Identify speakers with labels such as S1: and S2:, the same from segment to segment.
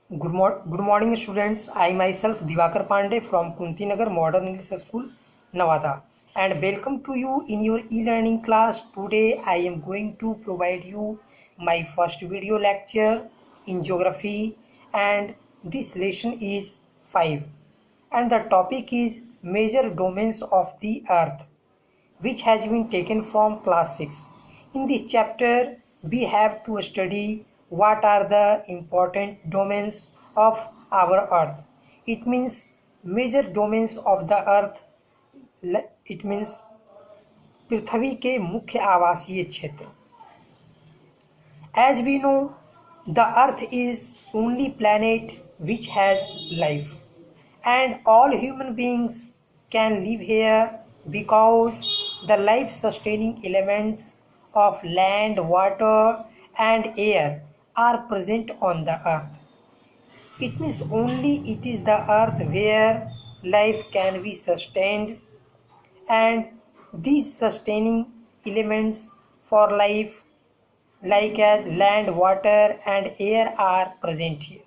S1: Good morning, students. I myself Divakar Pandey from KUNTI Nagar Modern English School, NAWADA, and welcome to you in your e-learning class. Today, I am going to provide you my first video lecture in geography, and this lesson is 5, and the topic is major domains of the Earth, which has been taken from class 6. In this chapter, we have to study what are the important domains of our earth. It means major domains of the earth. It means पृथ्वी के मुख्य आवासीय क्षेत्र. As we know, the earth is only planet which has life, and all human beings can live here because the life sustaining elements of land, water, and air are present on the earth. It means only it is the earth where life can be sustained, and these sustaining elements for life like as land, water, and air are present here.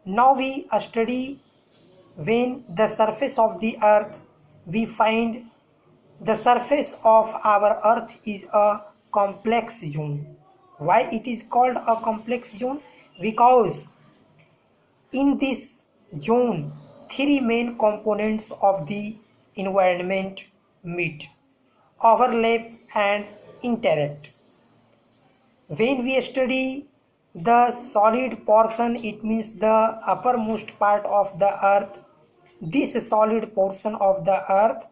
S1: Now we study when the surface of the earth, we find the surface of our earth is a complex zone. Why it is called a complex zone? Because in this zone, three main components of the environment meet, overlap, and interact. When we study the solid portion, it means the uppermost part of the earth. This solid portion of the earth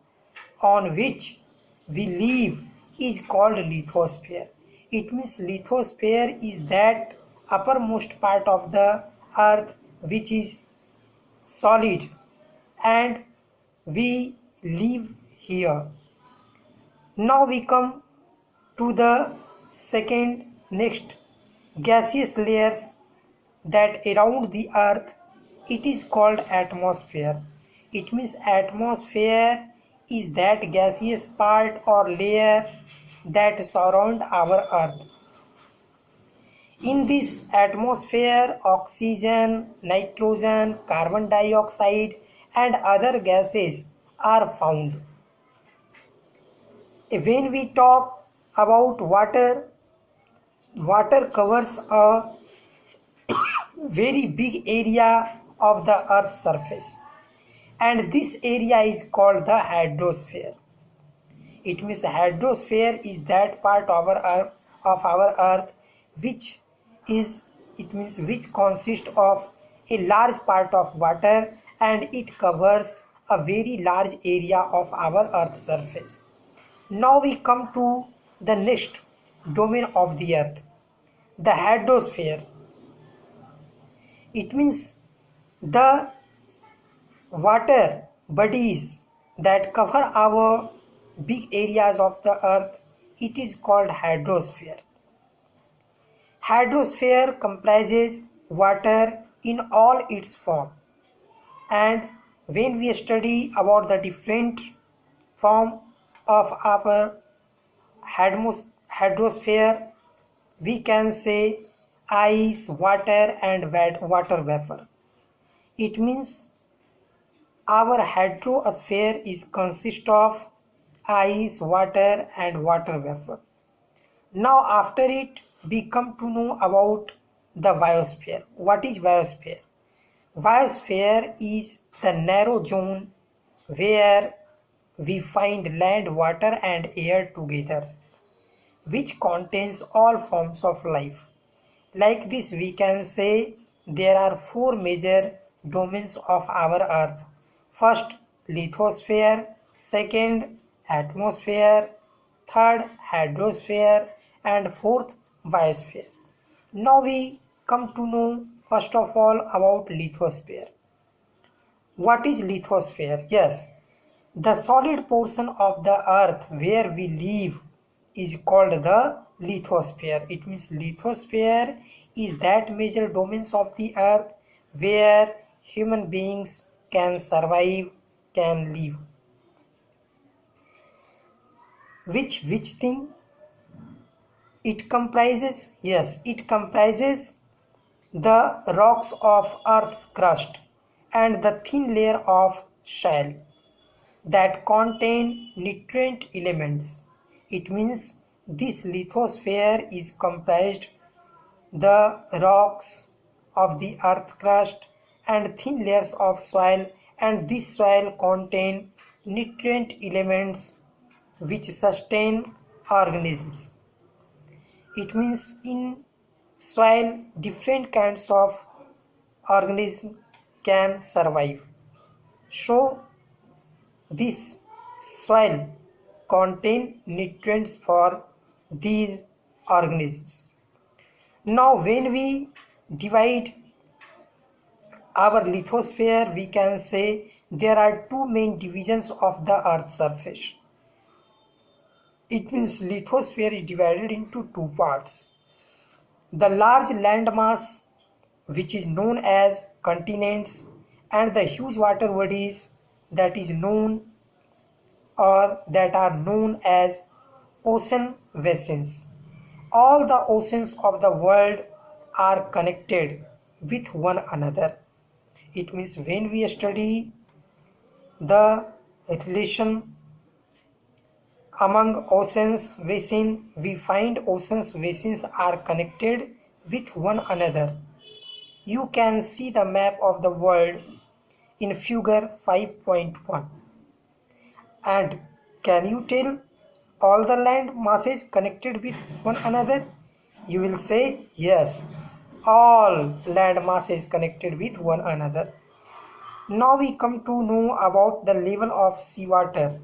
S1: on which we live is called lithosphere. It means lithosphere is that uppermost part of the earth which is solid, and we live here. Now we come to the second next gaseous layers that around the earth. It is called atmosphere. It means atmosphere is that gaseous part or layer that surround our earth. In this atmosphere, oxygen, nitrogen, carbon dioxide, and other gases are found. When we talk about water, water covers a very big area of the earth's surface, and this area is called the hydrosphere. It means hydrosphere is that part of our earth which is, it means which consists of a large part of water, and it covers a very large area of our earth's surface. Now we come to the next domain of the earth, the hydrosphere. It means the water bodies that cover our big areas of the earth. It is called hydrosphere. Hydrosphere comprises water in all its form, and when we study about the different form of our hydrosphere, we can say ice, water, and water vapor. It means our hydrosphere is consist of ice, water, and water vapor. Now after it, we come to know about the biosphere. What is biosphere? Biosphere is the narrow zone where we find land, water, and air together, which contains all forms of life. Like this, we can say there are four major domains of our earth. First, lithosphere. Second, atmosphere. Third, hydrosphere. And fourth, biosphere. Now we come to know first of all about lithosphere. What is lithosphere? Yes, the solid portion of the earth where we live is called the lithosphere. It means lithosphere is that major domains of the earth where human beings can survive, can live. Which thing it comprises? Yes, it comprises the rocks of Earth's crust, and the thin layer of shale that contain nutrient elements. It means this lithosphere is comprised the rocks of the earth crust and thin layers of soil, and this soil contain nutrient elements which sustain organisms. It means in soil different kinds of organisms can survive. So this soil contain nutrients for these organisms. Now when we divide our lithosphere, we can say there are two main divisions of the earth's surface. It means lithosphere is divided into two parts. The large landmass which is known as continents, and the huge water bodies that is known or that are known as ocean basins. All the oceans of the world are connected with one another. It means when we study the relation among oceans basin, we find oceans basins are connected with one another. You can see the map of the world in figure 5.1. And can you tell all the land masses connected with one another? You will say yes, all land masses connected with one another. Now we come to know about the level of seawater.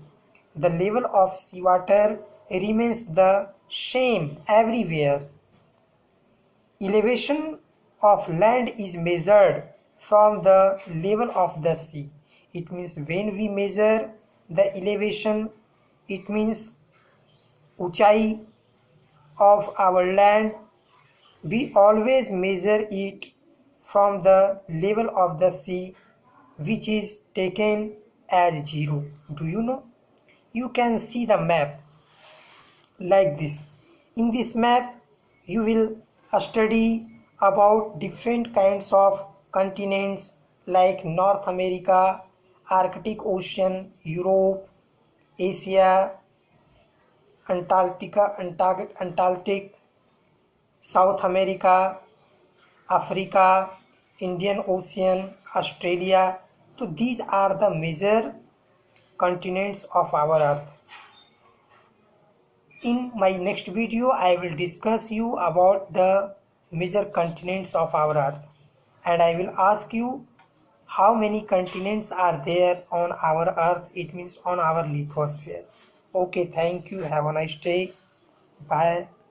S1: The level of seawater remains the same everywhere. Elevation of land is measured from the level of the sea. It means when we measure the elevation, it means ऊंचाई of our land, we always measure it from the level of the sea, which is taken as 0. Do you know? You can see the map like this. In this map, you will study about different kinds of continents like North America, Arctic Ocean, Europe, Asia, Antarctic, South America, Africa, Indian Ocean, Australia. So these are the major continents of our earth. In my next video, I will discuss you about the major continents of our earth, and I will ask you how many continents are there on our earth. It means on our lithosphere. Okay, thank you. Have a nice day. Bye.